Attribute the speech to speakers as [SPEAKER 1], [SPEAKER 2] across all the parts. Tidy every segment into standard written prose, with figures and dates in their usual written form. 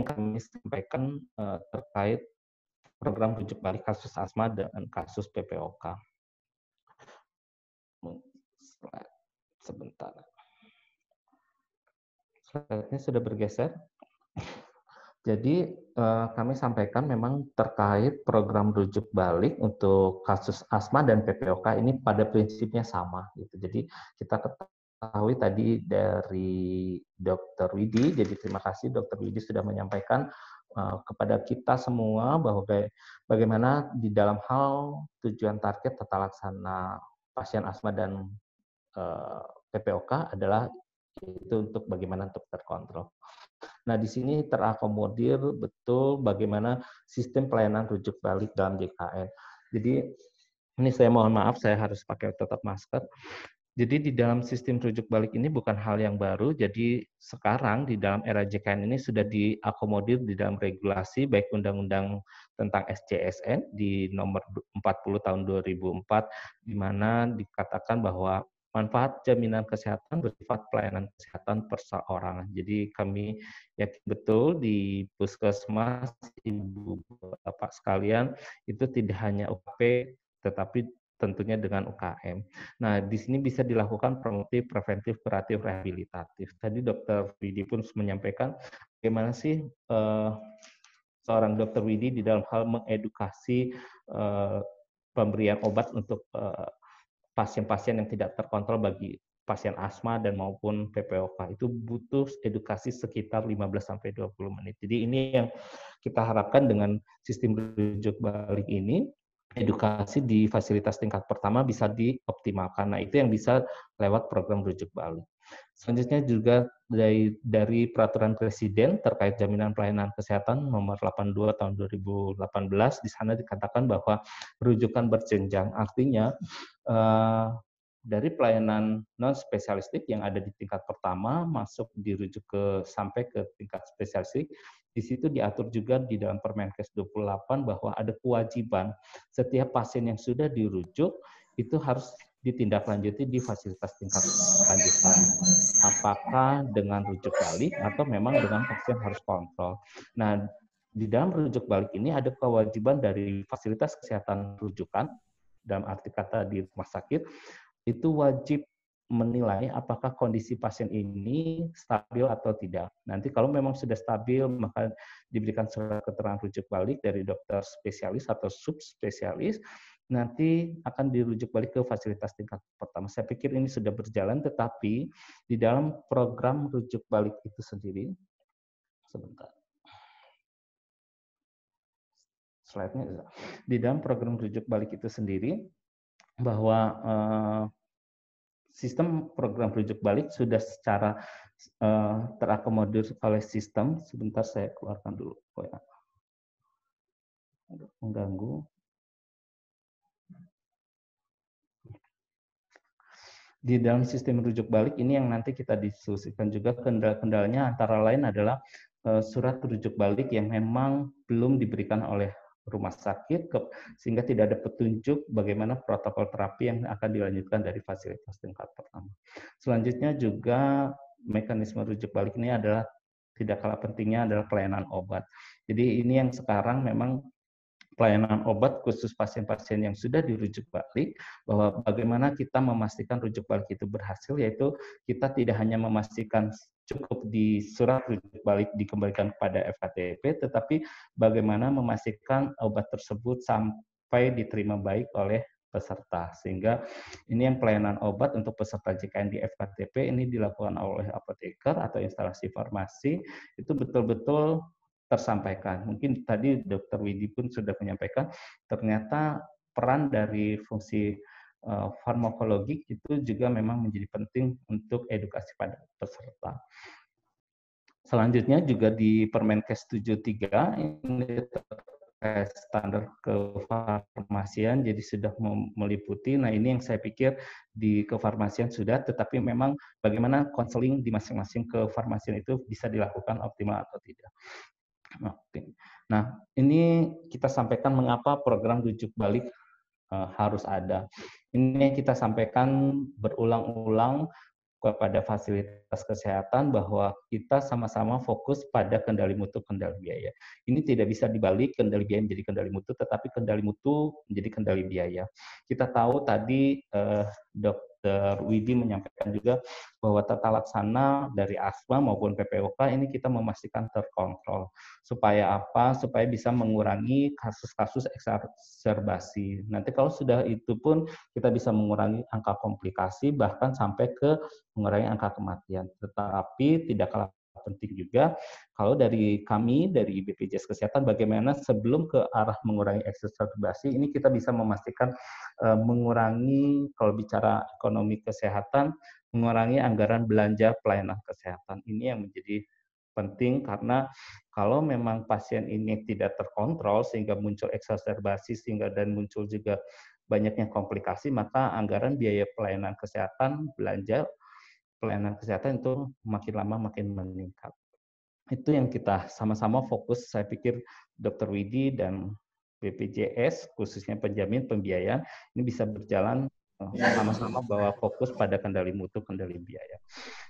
[SPEAKER 1] kami sampaikan terkait program rujuk balik kasus asma dan kasus PPOK. Sebentar. Slide-nya sudah bergeser. Jadi kami sampaikan memang terkait program rujuk balik untuk kasus asma dan PPOK ini pada prinsipnya sama. Gitu. Jadi kita ketahui tadi dari Dr. Widi, jadi terima kasih Dr. Widi sudah menyampaikan kepada kita semua bahwa bagaimana di dalam hal tujuan target tata laksana pasien asma dan PPOK adalah itu untuk bagaimana untuk terkontrol. Nah, di sini terakomodir betul bagaimana sistem pelayanan rujuk balik dalam JKN. Jadi, ini saya mohon maaf, saya harus pakai tetap masker. Jadi, di dalam sistem rujuk balik ini bukan hal yang baru. Jadi, sekarang di dalam era JKN ini sudah diakomodir di dalam regulasi, baik Undang-Undang tentang SJSN di nomor 40 tahun 2004, di mana dikatakan bahwa manfaat jaminan kesehatan bersifat pelayanan kesehatan perseorangan. Jadi kami yakin betul di puskesmas, ibu bapak sekalian, itu tidak hanya UKP, tetapi tentunya dengan UKM. Nah, di sini bisa dilakukan promotif, preventif, kuratif, rehabilitatif. Tadi Dr. Widi pun menyampaikan bagaimana sih seorang Dr. Widi di dalam hal mengedukasi pemberian obat untuk pasien-pasien yang tidak terkontrol bagi pasien asma dan maupun PPOK itu butuh edukasi sekitar 15-20 menit. Jadi ini yang kita harapkan dengan sistem rujuk balik ini, edukasi di fasilitas tingkat pertama bisa dioptimalkan. Nah, itu yang bisa lewat program rujuk balik. Selanjutnya juga dari peraturan presiden terkait jaminan pelayanan kesehatan nomor 82 tahun 2018, di sana dikatakan bahwa rujukan berjenjang, artinya dari pelayanan non spesialistik yang ada di tingkat pertama masuk dirujuk sampai ke tingkat spesialistik. Di situ diatur juga di dalam Permenkes 28 bahwa ada kewajiban setiap pasien yang sudah dirujuk itu harus ditindaklanjuti di fasilitas tingkat lanjutan. Apakah dengan rujuk balik atau memang dengan pasien harus kontrol. Nah, di dalam rujuk balik ini ada kewajiban dari fasilitas kesehatan rujukan, dalam arti kata di rumah sakit, itu wajib menilai apakah kondisi pasien ini stabil atau tidak. Nanti kalau memang sudah stabil, maka diberikan surat keterangan rujuk balik dari dokter spesialis atau subspesialis, nanti akan dirujuk balik ke fasilitas tingkat pertama. Saya pikir ini sudah berjalan, tetapi di dalam program rujuk balik itu sendiri, sebentar. Slide-nya, di dalam program rujuk balik itu sendiri, bahwa sistem program rujuk balik sudah secara terakomodir oleh sistem. Sebentar saya keluarkan dulu. Mengganggu. Di dalam sistem rujuk balik ini yang nanti kita diskusikan juga kendala-kendalanya antara lain adalah surat rujuk balik yang memang belum diberikan oleh rumah sakit sehingga tidak ada petunjuk bagaimana protokol terapi yang akan dilanjutkan dari fasilitas tingkat pertama. Selanjutnya juga mekanisme rujuk balik ini adalah tidak kalah pentingnya adalah pelayanan obat. Jadi ini yang sekarang memang pelayanan obat khusus pasien-pasien yang sudah dirujuk balik, bahwa bagaimana kita memastikan rujuk balik itu berhasil, yaitu kita tidak hanya memastikan cukup di surat rujuk balik dikembalikan kepada FKTP, tetapi bagaimana memastikan obat tersebut sampai diterima baik oleh peserta. Sehingga ini yang pelayanan obat untuk peserta JKN di FKTP ini dilakukan oleh apoteker atau instalasi farmasi, itu betul-betul tersampaikan. Mungkin tadi Dr. Widi pun sudah menyampaikan, ternyata peran dari fungsi farmakologi itu juga memang menjadi penting untuk edukasi pada peserta. Selanjutnya juga di Permenkes 73 ini standar kefarmasian jadi sudah meliputi. Nah, ini yang saya pikir di kefarmasian sudah, tetapi memang bagaimana konseling di masing-masing kefarmasian itu bisa dilakukan optimal atau tidak. Nah, ini kita sampaikan mengapa program rujuk balik harus ada. Ini kita sampaikan berulang-ulang, kepada fasilitas kesehatan bahwa kita sama-sama fokus pada kendali mutu, kendali biaya. Ini tidak bisa dibalik kendali biaya menjadi kendali mutu, tetapi kendali mutu menjadi kendali biaya. Kita tahu tadi Dr. Widi menyampaikan juga bahwa tata laksana dari ASMA maupun PPOK ini kita memastikan terkontrol. Supaya apa? Supaya bisa mengurangi kasus-kasus eksaserbasi. Nanti kalau sudah itu pun kita bisa mengurangi angka komplikasi, bahkan sampai ke mengurangi angka kematian. Tetapi tidak kalah penting juga kalau dari kami dari BPJS Kesehatan bagaimana sebelum ke arah mengurangi eksaserbasi ini kita bisa memastikan mengurangi kalau bicara ekonomi kesehatan mengurangi anggaran belanja pelayanan kesehatan. Ini yang menjadi penting karena kalau memang pasien ini tidak terkontrol sehingga muncul eksaserbasi sehingga dan muncul juga banyaknya komplikasi, maka anggaran biaya pelayanan kesehatan, belanja pelayanan kesehatan itu makin lama makin meningkat. Itu yang kita sama-sama fokus, saya pikir Dr. Widi dan BPJS, khususnya penjamin pembiayaan, ini bisa berjalan sama-sama bahwa fokus pada kendali mutu, kendali biaya.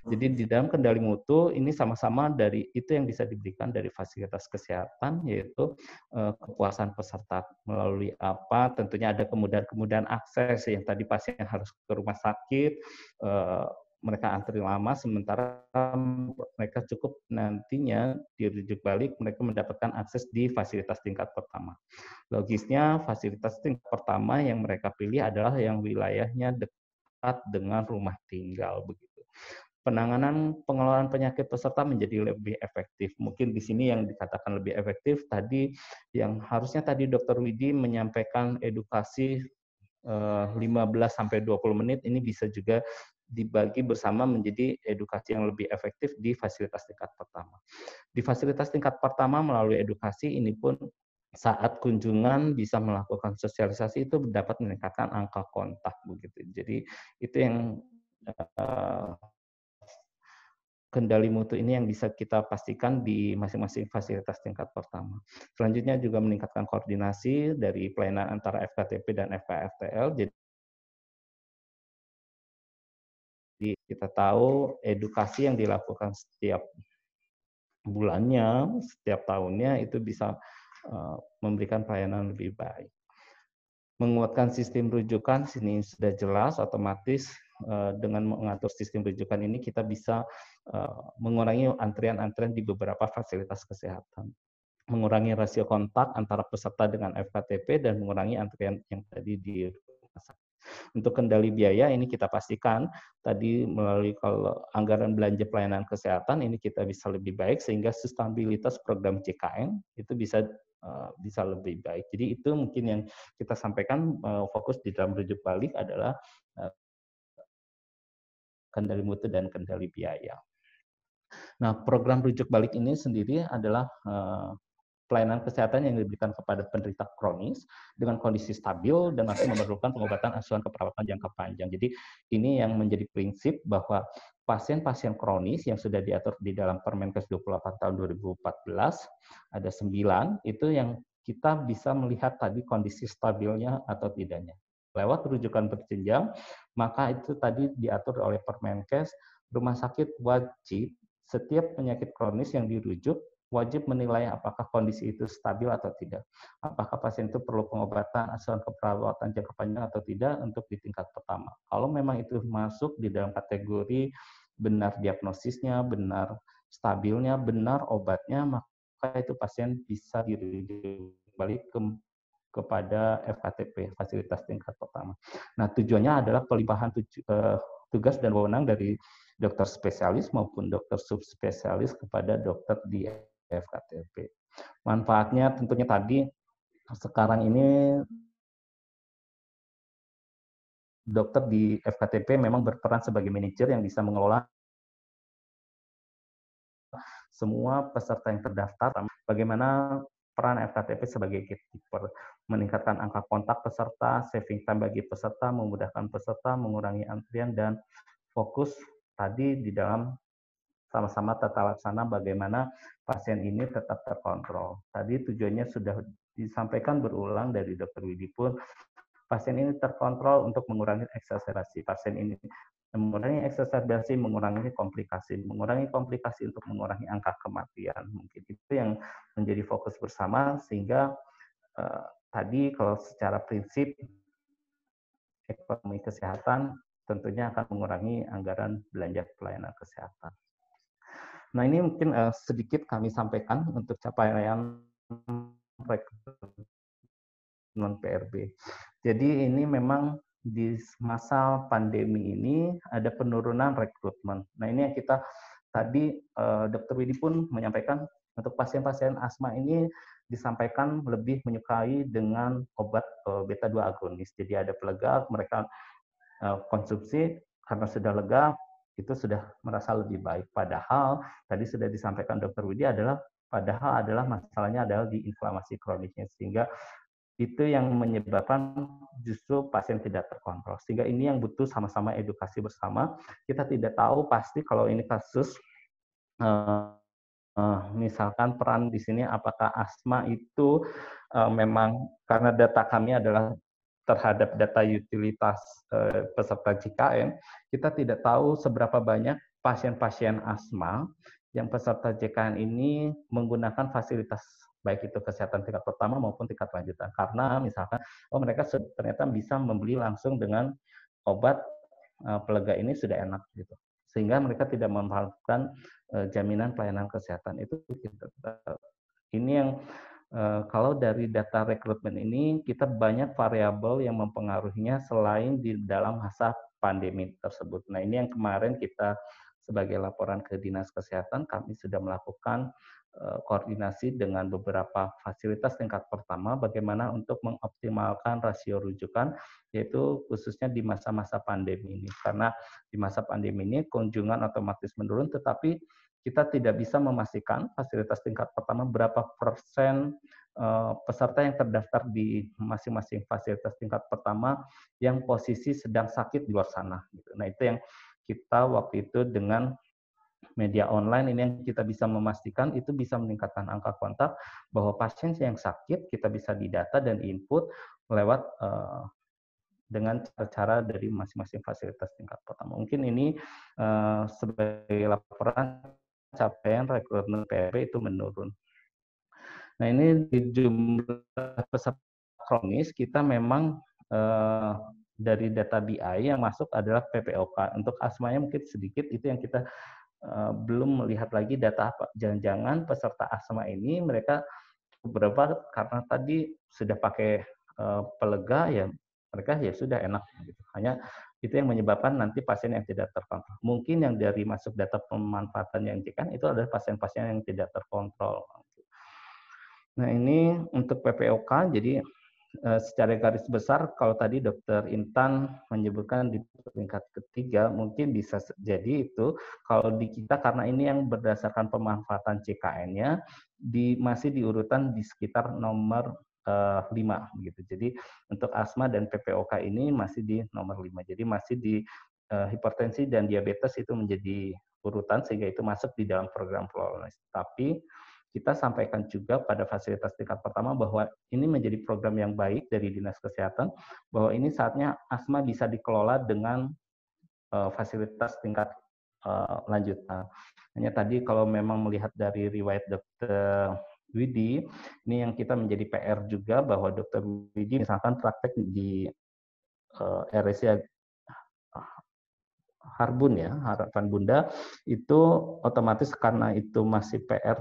[SPEAKER 1] Jadi di dalam kendali mutu ini sama-sama dari itu yang bisa diberikan dari fasilitas kesehatan, yaitu kepuasan peserta melalui apa? Tentunya ada kemudahan-kemudahan akses yang tadi pasien harus ke rumah sakit, mereka antri lama, sementara mereka cukup nantinya dirujuk balik, mereka mendapatkan akses di fasilitas tingkat pertama. Logisnya, fasilitas tingkat pertama yang mereka pilih adalah yang wilayahnya dekat dengan rumah tinggal, begitu. Penanganan pengelolaan penyakit peserta menjadi lebih efektif. Mungkin di sini yang dikatakan lebih efektif tadi, yang harusnya tadi Dr. Widi menyampaikan edukasi 15-20 menit, ini bisa juga dibagi bersama menjadi edukasi yang lebih efektif di fasilitas tingkat pertama. Di fasilitas tingkat pertama melalui edukasi ini pun saat kunjungan bisa melakukan sosialisasi itu dapat meningkatkan angka kontak begitu. Jadi itu yang kendali mutu ini yang bisa kita pastikan di masing-masing fasilitas tingkat pertama. Selanjutnya juga meningkatkan koordinasi dari pelayanan antara FKTP dan FKRTL. Jadi kita tahu edukasi yang dilakukan setiap bulannya, setiap tahunnya itu bisa memberikan pelayanan lebih baik. Menguatkan sistem rujukan, sini sudah jelas, otomatis dengan mengatur sistem rujukan ini kita bisa mengurangi antrian-antrian di beberapa fasilitas kesehatan. Mengurangi rasio kontak antara peserta dengan FKTP dan mengurangi antrian yang tadi di rumah sakit. Untuk kendali biaya ini kita pastikan tadi melalui kalau anggaran belanja pelayanan kesehatan ini kita bisa lebih baik sehingga stabilitas program JKN itu bisa lebih baik. Jadi itu mungkin yang kita sampaikan fokus di dalam rujuk balik adalah kendali mutu dan kendali biaya. Nah, program rujuk balik ini sendiri adalah pelayanan kesehatan yang diberikan kepada penderita kronis dengan kondisi stabil dan masih memerlukan pengobatan asuhan keperawatan jangka panjang. Jadi ini yang menjadi prinsip bahwa pasien-pasien kronis yang sudah diatur di dalam Permenkes 28 tahun 2014, ada 9, itu yang kita bisa melihat tadi kondisi stabilnya atau tidaknya. Lewat rujukan berjenjang, maka itu tadi diatur oleh Permenkes, rumah sakit wajib setiap penyakit kronis yang dirujuk wajib menilai apakah kondisi itu stabil atau tidak. Apakah pasien itu perlu pengobatan asuhan keperawatan jangka panjang atau tidak untuk di tingkat pertama. Kalau memang itu masuk di dalam kategori benar diagnosisnya, benar stabilnya, benar obatnya, maka itu pasien bisa dirujuk balik kepada FKTP, fasilitas tingkat pertama. Nah, tujuannya adalah pelimpahan tugas dan wewenang dari dokter spesialis maupun dokter subspesialis kepada dokter di FKTP. Manfaatnya tentunya tadi sekarang ini dokter di FKTP memang berperan sebagai manajer yang bisa mengelola semua peserta yang terdaftar. Bagaimana peran FKTP sebagai gatekeeper, meningkatkan angka kontak peserta, saving time bagi peserta, memudahkan peserta, mengurangi antrian, dan fokus tadi di dalam sama-sama tata laksana bagaimana pasien ini tetap terkontrol. Tadi tujuannya sudah disampaikan berulang dari Dr. Widi pun, pasien ini terkontrol untuk mengurangi eksaserasi. Pasien ini mengurangi eksacerbasi, mengurangi komplikasi untuk mengurangi angka kematian. Mungkin itu yang menjadi fokus bersama, sehingga tadi kalau secara prinsip ekonomi kesehatan tentunya akan mengurangi anggaran belanja pelayanan kesehatan. Nah, ini mungkin sedikit kami sampaikan untuk capaian rekrutmen PRB. Jadi ini memang di masa pandemi ini ada penurunan rekrutmen. Nah, ini yang kita tadi Dr. Widi pun menyampaikan untuk pasien-pasien asma ini disampaikan lebih menyukai dengan obat beta 2 agonis. Jadi ada pelega, mereka konsumsi karena sudah lega, itu sudah merasa lebih baik. Padahal tadi sudah disampaikan Dr. Widi padahal masalahnya adalah di inflamasi kronisnya, sehingga itu yang menyebabkan justru pasien tidak terkontrol. Sehingga ini yang butuh sama-sama edukasi bersama. Kita tidak tahu pasti kalau ini kasus misalkan peran di sini apakah asma itu memang, karena data kami adalah terhadap data utilitas peserta JKN, kita tidak tahu seberapa banyak pasien-pasien asma yang peserta JKN ini menggunakan fasilitas baik itu kesehatan tingkat pertama maupun tingkat lanjutan. Karena misalkan, mereka ternyata bisa membeli langsung dengan obat pelega ini sudah enak gitu, sehingga mereka tidak memanfaatkan jaminan pelayanan kesehatan itu. Ini yang kalau dari data rekrutmen ini kita banyak variabel yang mempengaruhinya selain di dalam masa pandemi tersebut. Nah, ini yang kemarin kita sebagai laporan ke Dinas Kesehatan, kami sudah melakukan koordinasi dengan beberapa fasilitas tingkat pertama bagaimana untuk mengoptimalkan rasio rujukan, yaitu khususnya di masa-masa pandemi ini. Karena di masa pandemi ini kunjungan otomatis menurun, tetapi kita tidak bisa memastikan fasilitas tingkat pertama berapa persen peserta yang terdaftar di masing-masing fasilitas tingkat pertama yang posisi sedang sakit di luar sana. Nah, itu yang kita waktu itu dengan media online ini yang kita bisa memastikan itu bisa meningkatkan angka kontak, bahwa pasien yang sakit kita bisa didata dan input lewat dengan cara-cara dari masing-masing fasilitas tingkat pertama. Mungkin ini sebagai laporan capaian rekrutmen PRB itu menurun. Nah, ini di jumlah peserta kronis kita memang dari data BI yang masuk adalah PPOK. Untuk asmanya mungkin sedikit, itu yang kita belum melihat lagi data apa. Jangan-jangan peserta asma ini mereka beberapa karena tadi sudah pakai pelega, ya mereka ya sudah enak gitu. Hanya itu yang menyebabkan nanti pasien yang tidak terkontrol. Mungkin yang dari masuk data pemanfaatan yang kan itu adalah pasien-pasien yang tidak terkontrol. Nah, ini untuk PPOK, jadi secara garis besar, kalau tadi Dokter Intan menyebutkan di peringkat ketiga, mungkin bisa jadi itu kalau di kita karena ini yang berdasarkan pemanfaatan CKN-nya masih di urutan di sekitar nomor 5 gitu. Jadi untuk asma dan PPOK ini masih di nomor 5. Jadi masih di hipertensi dan diabetes itu menjadi urutan sehingga itu masuk di dalam program Flores. Tapi kita sampaikan juga pada fasilitas tingkat pertama bahwa ini menjadi program yang baik dari Dinas Kesehatan, bahwa ini saatnya asma bisa dikelola dengan fasilitas tingkat lanjutan. Hanya tadi kalau memang melihat dari riwayat Dr. Widi, ini yang kita menjadi PR juga bahwa Dr. Widi misalkan praktek di RSI Harbun ya, Harapan Bunda, itu otomatis karena itu masih PR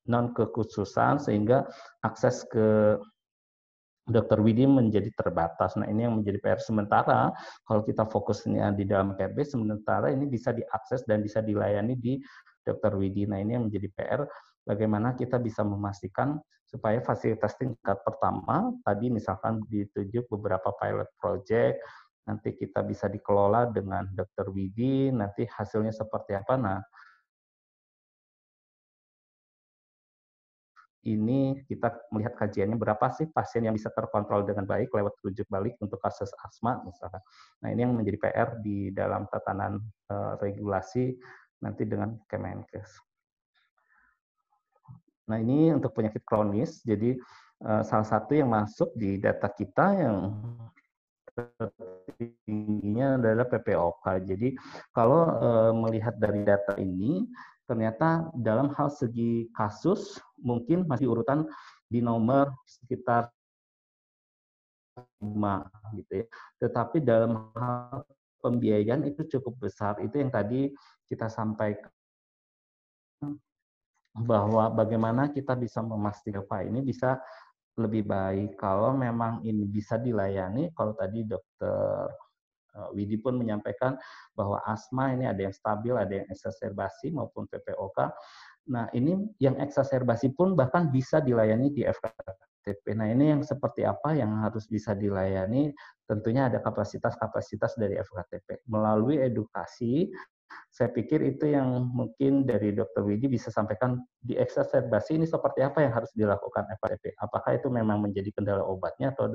[SPEAKER 1] non kekhususan sehingga akses ke Dr. Widi menjadi terbatas. Nah, ini yang menjadi PR sementara. Kalau kita fokusnya di dalam PRB, sementara ini bisa diakses dan bisa dilayani di Dr. Widi. Nah, ini yang menjadi PR. Bagaimana kita bisa memastikan supaya fasilitas tingkat pertama, tadi misalkan ditunjuk beberapa pilot project, nanti kita bisa dikelola dengan Dr. Widi, nanti hasilnya seperti apa. Nah, ini kita melihat kajiannya berapa sih pasien yang bisa terkontrol dengan baik lewat rujuk balik untuk kasus asma misalkan. Nah, ini yang menjadi PR di dalam tatanan regulasi nanti dengan Kemenkes. Nah, ini untuk penyakit kronis. Jadi salah satu yang masuk di data kita yang tertingginya adalah PPOK. Jadi kalau melihat dari data ini, ternyata dalam hal segi kasus mungkin masih urutan di nomor sekitar 5 gitu ya. Tetapi dalam hal pembiayaan itu cukup besar. Itu yang tadi kita sampaikan bahwa bagaimana kita bisa memastikan Pak ini bisa lebih baik kalau memang ini bisa dilayani. Kalau tadi Dokter Widi pun menyampaikan bahwa asma ini ada yang stabil, ada yang eksaserbasi maupun PPOK. Nah, ini yang eksaserbasi pun bahkan bisa dilayani di FKTP. Nah, ini yang seperti apa yang harus bisa dilayani? Tentunya ada kapasitas-kapasitas dari FKTP. Melalui edukasi, saya pikir itu yang mungkin dari Dr. Widi bisa sampaikan di eksaserbasi ini seperti apa yang harus dilakukan FKTP. Apakah itu memang menjadi kendala obatnya atau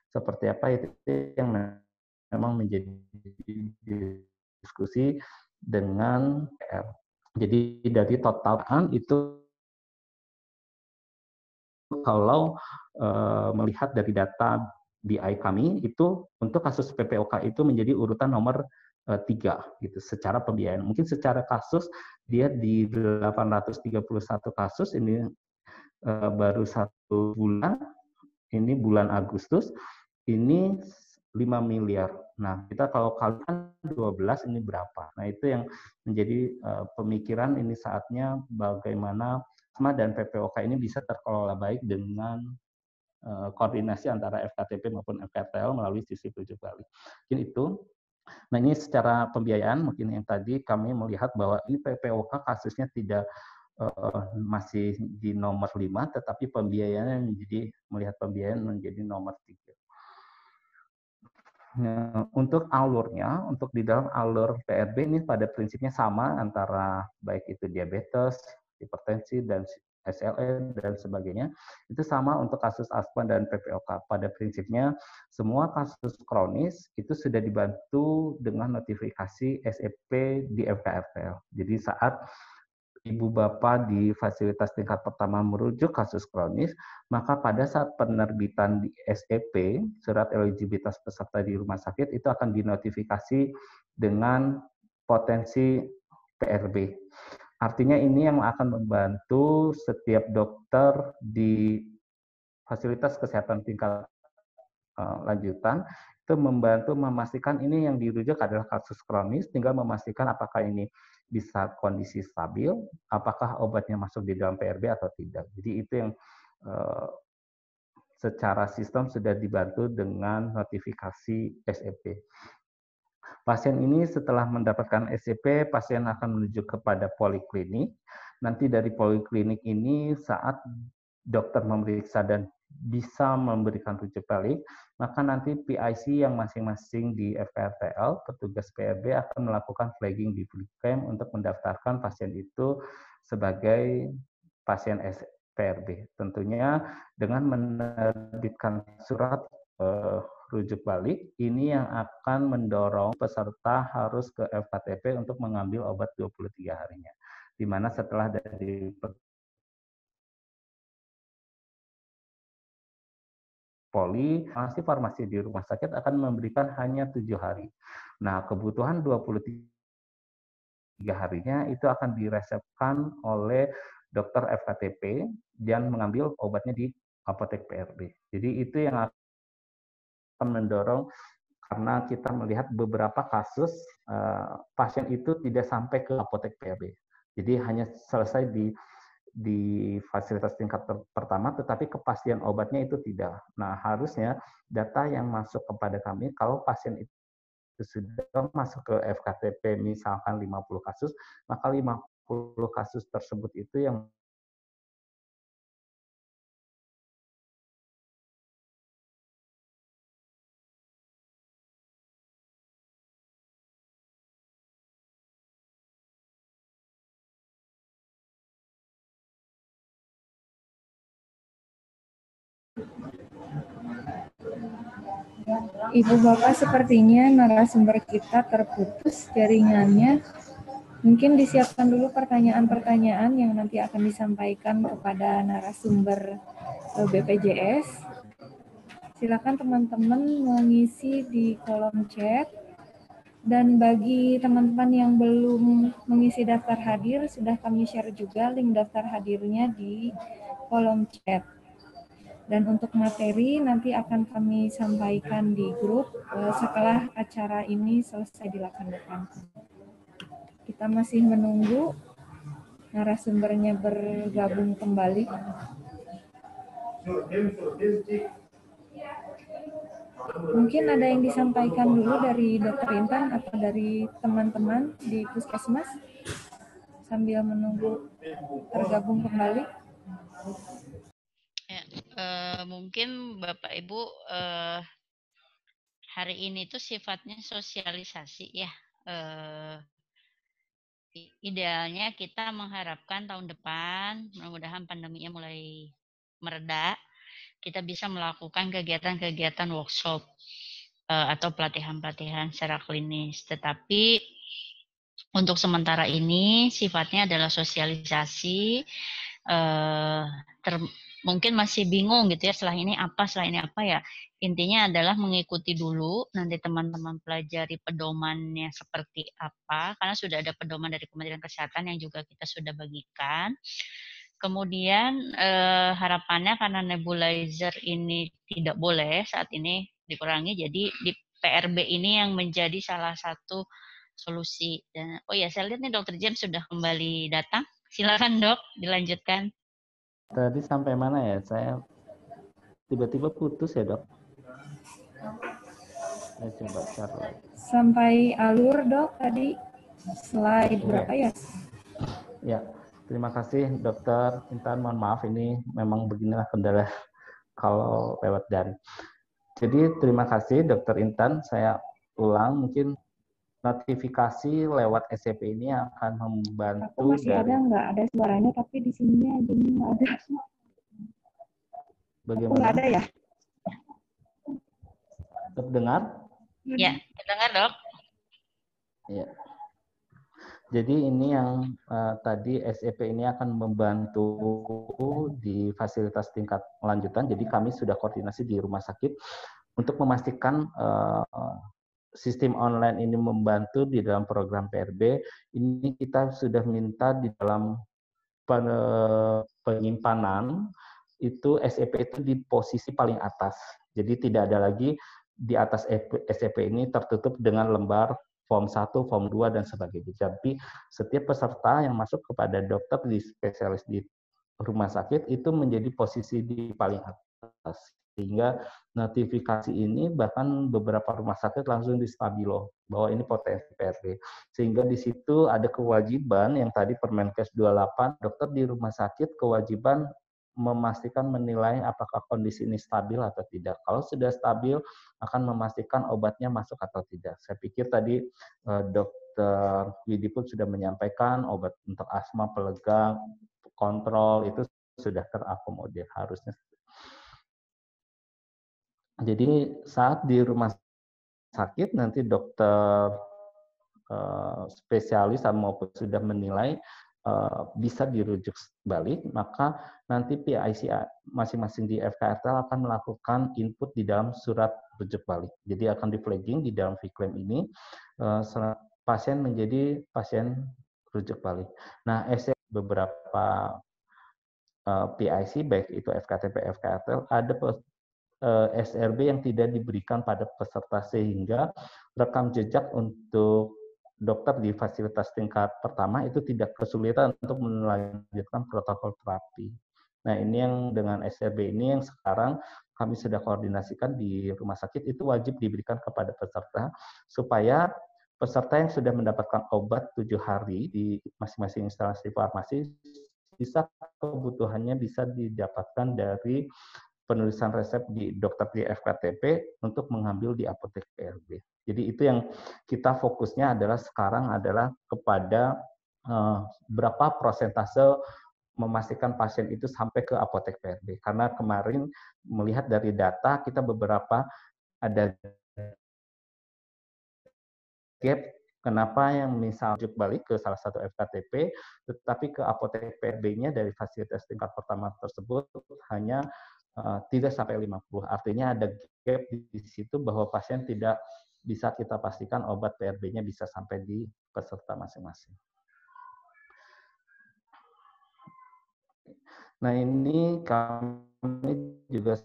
[SPEAKER 1] seperti apa itu yang memang menjadi diskusi dengan PR. Jadi dari totalan itu kalau melihat dari data BI kami itu untuk kasus PPOK itu menjadi urutan nomor 3 gitu secara pembiayaan. Mungkin secara kasus dia di 831 kasus ini baru 1 bulan, ini bulan Agustus, ini 5 miliar. Nah, kita kalau kalikan 12 ini berapa? Nah, itu yang menjadi pemikiran ini saatnya bagaimana asma dan PPOK ini bisa terkelola baik dengan koordinasi antara FKTP maupun FKTL melalui sisi rujuk balik. Mungkin itu. Nah, ini secara pembiayaan mungkin yang tadi kami melihat bahwa ini PPOK kasusnya tidak masih di nomor 5, tetapi pembiayaannya menjadi melihat pembiayaan menjadi nomor 3. Nah, untuk alurnya, untuk di dalam alur PRB ini pada prinsipnya sama antara baik itu diabetes, hipertensi, dan SLE, dan sebagainya. Itu sama untuk kasus asma dan PPOK. Pada prinsipnya, semua kasus kronis itu sudah dibantu dengan notifikasi SEP di FKRTL. Jadi saat Ibu Bapak di fasilitas tingkat pertama merujuk kasus kronis, maka pada saat penerbitan di SEP, surat eligibilitas peserta di rumah sakit, itu akan dinotifikasi dengan potensi PRB. Artinya ini yang akan membantu setiap dokter di fasilitas kesehatan tingkat lanjutan, itu membantu memastikan ini yang dirujuk adalah kasus kronis, tinggal memastikan apakah ini bisa kondisi stabil, apakah obatnya masuk di dalam PRB atau tidak. Jadi itu yang secara sistem sudah dibantu dengan notifikasi SEP. Pasien ini setelah mendapatkan SEP, pasien akan menuju kepada poliklinik. Nanti dari poliklinik ini saat dokter memeriksa dan bisa memberikan rujuk balik, maka nanti PIC yang masing-masing di FKRTL, petugas PRB akan melakukan flagging di Flickcam untuk mendaftarkan pasien itu sebagai pasien PRB. Tentunya dengan menerbitkan surat rujuk balik, ini yang akan mendorong peserta harus ke FKTP untuk mengambil obat 23 harinya. Di mana setelah dari farmasi di rumah sakit akan memberikan hanya 7 hari. Nah, kebutuhan 23 harinya itu akan diresepkan oleh dokter FKTP dan mengambil obatnya di apotek PRB. Jadi itu yang akan mendorong karena kita melihat beberapa kasus pasien itu tidak sampai ke apotek PRB. Jadi hanya selesai di fasilitas tingkat pertama, tetapi kepastian obatnya itu tidak. Nah, harusnya data yang masuk kepada kami, kalau pasien itu sudah masuk ke FKTP misalkan 50 kasus, maka 50 kasus tersebut itu yang
[SPEAKER 2] Ibu Bapak, sepertinya narasumber kita terputus jaringannya. Mungkin disiapkan dulu pertanyaan-pertanyaan yang nanti akan disampaikan kepada narasumber BPJS. Silakan teman-teman mengisi di kolom chat. Dan bagi teman-teman yang belum mengisi daftar hadir, sudah kami share juga link daftar hadirnya di kolom chat. Dan untuk materi nanti akan kami sampaikan di grup setelah acara ini selesai dilaksanakan. Kita masih menunggu narasumbernya bergabung kembali. Mungkin ada yang disampaikan dulu dari Dr. Intan atau dari teman-teman di Puskesmas sambil menunggu tergabung kembali.
[SPEAKER 3] Ya, mungkin Bapak Ibu hari ini tuh sifatnya sosialisasi ya. Idealnya kita mengharapkan tahun depan, mudah-mudahan pandeminya mulai mereda, kita bisa melakukan kegiatan-kegiatan workshop atau pelatihan-pelatihan secara klinis. Tetapi untuk sementara ini sifatnya adalah sosialisasi. Mungkin masih bingung gitu ya, setelah ini apa ya. Intinya adalah mengikuti dulu, nanti teman-teman pelajari pedomannya seperti apa, karena sudah ada pedoman dari Kementerian Kesehatan yang juga kita sudah bagikan. Kemudian harapannya karena nebulizer ini tidak boleh saat ini dikurangi, jadi di PRB ini yang menjadi salah satu solusi. Dan oh ya, saya lihat nih Dr. James sudah kembali datang. Silakan Dok, dilanjutkan.
[SPEAKER 1] Tadi sampai mana ya? Saya tiba-tiba putus ya, Dok. Saya coba cari lagi.
[SPEAKER 2] Sampai alur, Dok, tadi slide berapa ya?
[SPEAKER 1] Ya, terima kasih Dokter Intan. Mohon maaf, ini memang beginilah kendala kalau lewat daring. Jadi terima kasih Dokter Intan. Saya ulang, mungkin notifikasi lewat SCP ini akan membantu.
[SPEAKER 2] Aku masih
[SPEAKER 1] dari...
[SPEAKER 2] ada nggak ada suaranya, tapi di sini aja nggak ada.
[SPEAKER 1] Bagaimana?
[SPEAKER 2] Nggak ada ya?
[SPEAKER 1] Terdengar?
[SPEAKER 3] Ya, terdengar Dok.
[SPEAKER 1] Ya. Jadi ini yang tadi SEP ini akan membantu di fasilitas tingkat lanjutan. Jadi kami sudah koordinasi di rumah sakit untuk memastikan sistem online ini membantu di dalam program PRB. Ini kita sudah minta di dalam penyimpanan itu SEP itu di posisi paling atas. Jadi tidak ada lagi di atas SEP ini tertutup dengan lembar form 1, form 2, dan sebagainya. Jadi setiap peserta yang masuk kepada dokter di spesialis di rumah sakit itu menjadi posisi di paling atas. Sehingga notifikasi ini bahkan beberapa rumah sakit langsung di stabilo bahwa ini potensi PRB. Sehingga di situ ada kewajiban yang tadi Permenkes 28, dokter di rumah sakit kewajiban memastikan menilai apakah kondisi ini stabil atau tidak. Kalau sudah stabil, akan memastikan obatnya masuk atau tidak. Saya pikir tadi Dokter Widi pun sudah menyampaikan obat untuk asma, pelega, kontrol itu sudah terakomodir harusnya. Jadi saat di rumah sakit nanti dokter spesialis maupun sudah menilai bisa dirujuk balik, maka nanti PIC masing-masing di FKRTL akan melakukan input di dalam surat rujuk balik. Jadi akan di flagging di dalam vClaim ini pasien menjadi pasien rujuk balik. Nah, beberapa PIC baik itu FKTP, FKRTL ada SRB yang tidak diberikan pada peserta sehingga rekam jejak untuk dokter di fasilitas tingkat pertama itu tidak kesulitan untuk melanjutkan protokol terapi. Nah, ini yang dengan SRB ini yang sekarang kami sudah koordinasikan di rumah sakit itu wajib diberikan kepada peserta supaya peserta yang sudah mendapatkan obat 7 hari di masing-masing instalasi farmasi bisa kebutuhannya bisa didapatkan dari penulisan resep di dokter di FKTP untuk mengambil di apotek PRB. Jadi itu yang kita fokusnya adalah sekarang adalah kepada berapa prosentase memastikan pasien itu sampai ke apotek PRB. Karena kemarin melihat dari data kita beberapa ada gap. Kenapa yang misal rujuk balik ke salah satu FKTP, tetapi ke apotek PRB-nya dari fasilitas tingkat pertama tersebut hanya tidak sampai 50. Artinya ada gap di situ bahwa pasien tidak bisa kita pastikan obat PRB-nya bisa sampai di peserta masing-masing. Nah, ini kami juga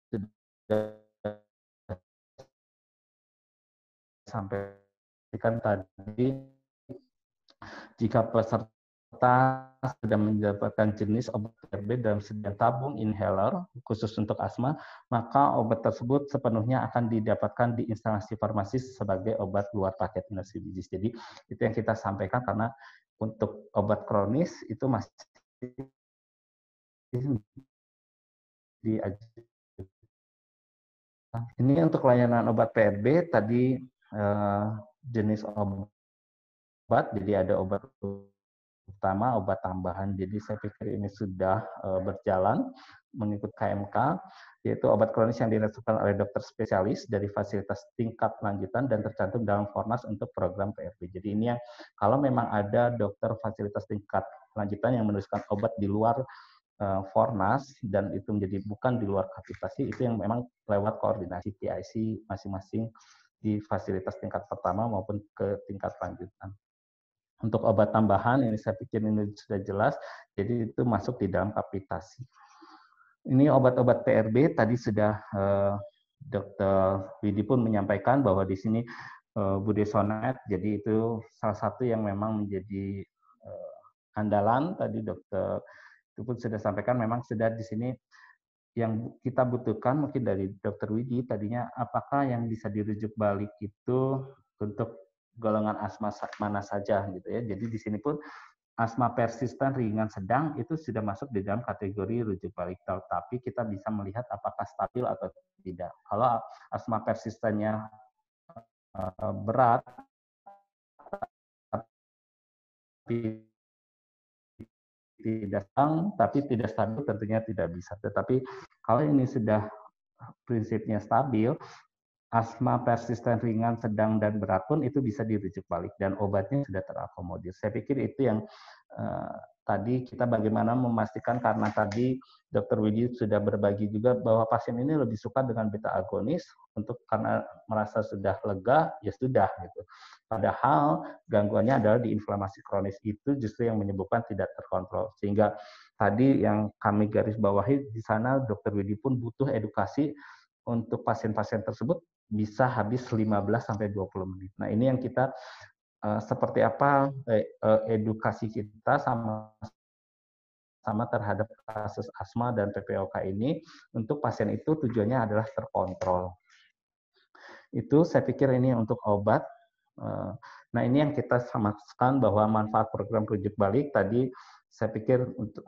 [SPEAKER 1] sudah sampaikan tadi, jika peserta sudah mendapatkan jenis obat PRB dalam sediaan tabung inhaler khusus untuk asma, maka obat tersebut sepenuhnya akan didapatkan di instansi farmasi sebagai obat luar paket imunisasi bisnis. Jadi itu yang kita sampaikan, karena untuk obat kronis itu masih diajukan. Ini untuk layanan obat PRB tadi jenis obat, jadi ada obat utama, obat tambahan. Jadi saya pikir ini sudah berjalan mengikut KMK, yaitu obat kronis yang diresepkan oleh dokter spesialis dari fasilitas tingkat lanjutan dan tercantum dalam Fornas untuk program PRB. Jadi ini yang kalau memang ada dokter fasilitas tingkat lanjutan yang menuliskan obat di luar Fornas dan itu menjadi bukan di luar kapitasi, itu yang memang lewat koordinasi PIC masing-masing di fasilitas tingkat pertama maupun ke tingkat lanjutan. Untuk obat tambahan, ini saya pikir ini sudah jelas, jadi itu masuk di dalam kapitasi. Ini obat-obat PRB, tadi sudah Dr. Widi pun menyampaikan bahwa di sini budesonide, jadi itu salah satu yang memang menjadi andalan, tadi Dr. itu pun sudah sampaikan, memang sudah di sini yang kita butuhkan mungkin dari Dr. Widi tadinya, apakah yang bisa dirujuk balik itu untuk golongan asma mana saja gitu ya. Jadi di sini pun asma persisten ringan sedang itu sudah masuk di dalam kategori rujuk balik, tapi kita bisa melihat apakah stabil atau tidak. Kalau asma persistennya berat tapi tidak sedang tapi tidak stabil, tentunya tidak bisa. Tetapi kalau ini sudah prinsipnya stabil, asma persisten ringan, sedang, dan berat pun itu bisa dirujuk balik dan obatnya sudah terakomodir. Saya pikir itu yang tadi kita bagaimana memastikan, karena tadi Dr. Widi sudah berbagi juga bahwa pasien ini lebih suka dengan beta agonis untuk karena merasa sudah lega, ya sudah gitu. Padahal gangguannya adalah di inflamasi kronis, itu justru yang menyebabkan tidak terkontrol. Sehingga tadi yang kami garis bawahi di sana, Dr. Widi pun butuh edukasi untuk pasien-pasien tersebut bisa habis 15-20 menit. Nah, ini yang kita seperti apa edukasi kita sama terhadap kasus asma dan PPOK ini untuk pasien itu tujuannya adalah terkontrol. Itu saya pikir ini untuk obat. Nah, ini yang kita samakan bahwa manfaat program rujuk balik tadi saya pikir untuk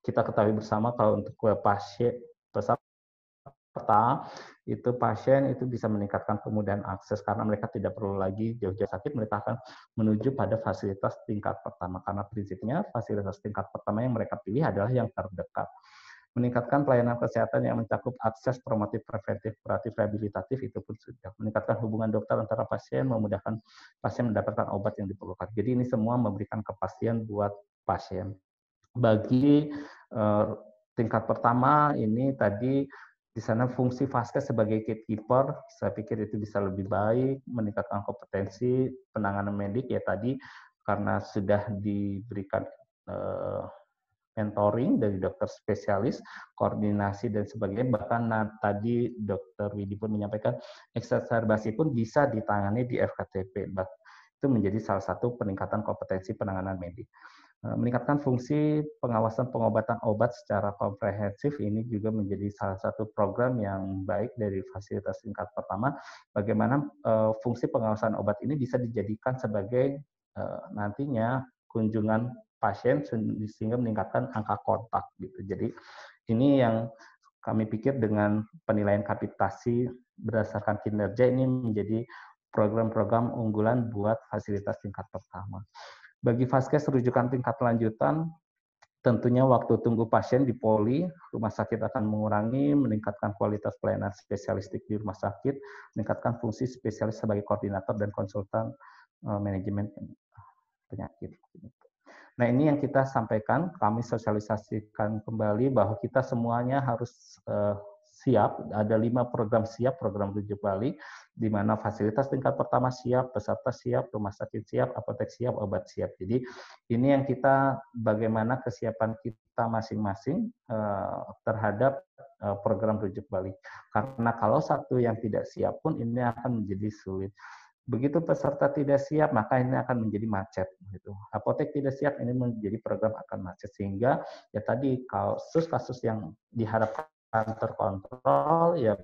[SPEAKER 1] kita ketahui bersama kalau untuk pasien peserta itu pasien itu bisa meningkatkan kemudahan akses karena mereka tidak perlu lagi jauh-jauh sakit, mereka akan menuju pada fasilitas tingkat pertama karena prinsipnya fasilitas tingkat pertama yang mereka pilih adalah yang terdekat. Meningkatkan pelayanan kesehatan yang mencakup akses promotif, preventif, kuratif, rehabilitatif itu pun sudah. Meningkatkan hubungan dokter antara pasien, memudahkan pasien mendapatkan obat yang diperlukan. Jadi ini semua memberikan kepastian buat pasien. Bagi tingkat pertama ini tadi di sana fungsi Vaskes sebagai gatekeeper, saya pikir itu bisa lebih baik, meningkatkan kompetensi penanganan medik ya tadi karena sudah diberikan mentoring dari dokter spesialis, koordinasi dan sebagainya. Bahkan tadi Dr. Widi pun menyampaikan eksaserbasi pun bisa ditangani di FKTP. Itu menjadi salah satu peningkatan kompetensi penanganan medik. Meningkatkan fungsi pengawasan pengobatan obat secara komprehensif ini juga menjadi salah satu program yang baik dari fasilitas tingkat pertama. Bagaimana fungsi pengawasan obat ini bisa dijadikan sebagai nantinya kunjungan pasien sehingga meningkatkan angka kontak gitu. Jadi ini yang kami pikir dengan penilaian kapitasi berdasarkan kinerja ini menjadi program-program unggulan buat fasilitas tingkat pertama. Bagi Vaskes rujukan tingkat lanjutan, tentunya waktu tunggu pasien di poli, rumah sakit akan mengurangi, meningkatkan kualitas pelayanan spesialistik di rumah sakit, meningkatkan fungsi spesialis sebagai koordinator dan konsultan manajemen penyakit. Nah, ini yang kita sampaikan, kami sosialisasikan kembali bahwa kita semuanya harus siap, ada 5 program siap, program rujuk balik, di mana fasilitas tingkat pertama siap, peserta siap, rumah sakit siap, apotek siap, obat siap. Jadi ini yang kita bagaimana kesiapan kita masing-masing terhadap program rujuk balik. Karena kalau satu yang tidak siap pun ini akan menjadi sulit. Begitu peserta tidak siap, maka ini akan menjadi macet. Gitu. Apotek tidak siap, ini menjadi program akan macet. Sehingga ya tadi kasus-kasus yang diharapkan terkontrol, ya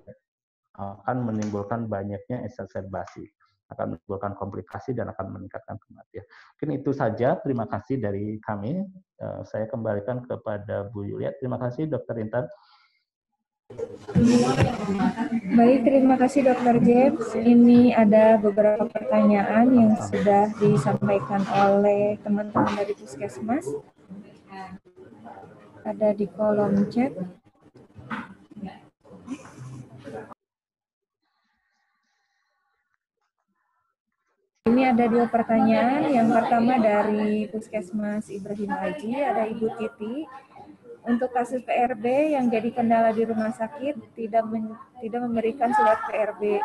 [SPEAKER 1] akan menimbulkan banyaknya exacerbasi, akan menimbulkan komplikasi dan akan meningkatkan kematian. Mungkin itu saja. Terima kasih dari kami. Saya kembalikan kepada Bu Yulia. Terima kasih, Dr. Intan.
[SPEAKER 2] Baik, terima kasih Dr. James. Ini ada beberapa pertanyaan yang sudah disampaikan oleh teman-teman dari Puskesmas. Ada di kolom chat. Ini ada 2 pertanyaan. Yang pertama dari Puskesmas Ibrahim Haji, ada Ibu Titi. Untuk kasus PRB yang jadi kendala di rumah sakit tidak memberikan surat PRB.